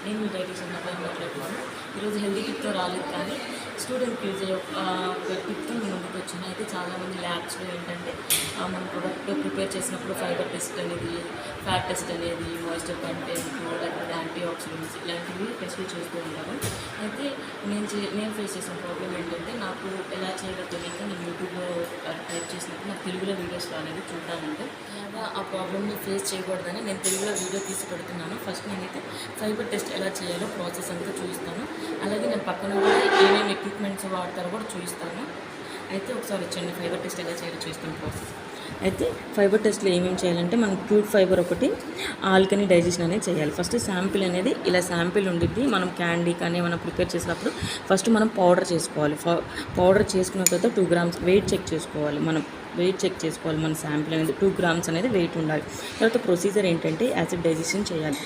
నేను మీ డైటీషియన్ అబ్బాయి మాట్లాడుతున్నాను. ఈరోజు హెల్తీ టిప్తో రాలేదు, కానీ స్టూడెంట్కి యూజ్ అయ్యే ఒక టిప్తో మీ ముందుకు వచ్చిన. అయితే చాలామంది ల్యాబ్స్లో ఏంటంటే మన ప్రొడక్ట్ ప్రిపేర్ చేసినప్పుడు ఫైబర్ టెస్ట్ అనేది, ఫ్యాట్ టెస్ట్ అనేది, మాయిశ్చర్ కంటెంట్, లేకపోతే యాంటీ ఆక్సిడెంట్స్ ఇలాంటివి టెస్ట్లు చేస్తూ ఉంటారు. అయితే నేను ఫేస్ చేసిన ప్రాబ్లం ఏంటంటే, నాకు ఎలా చేయాలో తెలియక నేను యూట్యూబ్లో టైప్ చేసినప్పుడు నాకు తెలుగులో వీడియోస్ రాలేదు చూడడానికి. అలాగా ఆ ప్రాబ్లమ్ని ఫేస్ చేయకూడదని నేను తెలుగులో వీడియో తీసి పెడుతున్నాను. ఫస్ట్ నేనైతే ఫైబర్ టెస్ట్ ఎలా చేయాలో ప్రాసెస్ అంతా చూపిస్తాను. అలాగే నేను పక్కన కూడా ఏమేమి ఎక్విప్మెంట్స్ వాడతారో కూడా చూపిస్తాను. అయితే ఒకసారి వచ్చండి, ఫైబర్ టెస్ట్ ఎలా చేయాలో చూస్తాను ప్రాసెస్. అయితే ఫైబర్ టెస్ట్లో ఏమేమి చేయాలంటే, మనం క్రూడ్ ఫైబర్ ఒకటి, ఆల్కనీ డైజెషన్ అనేది చేయాలి. ఫస్ట్ శాంపిల్ అనేది ఇలా శాంపిల్ ఉండిద్ది. మనం క్యాండీ కానీ మనం ప్రిపేర్ చేసినప్పుడు ఫస్ట్ మనం పౌడర్ చేసుకోవాలి. పౌడర్ చేసుకున్న తర్వాత 2 grams వెయిట్ చెక్ చేసుకోవాలి. మన శాంపిల్ అనేది 2 grams అనేది వెయిట్ ఉండాలి. తర్వాత ప్రొసీజర్ ఏంటంటే యాసిడ్ డైజెషన్ చేయాలి.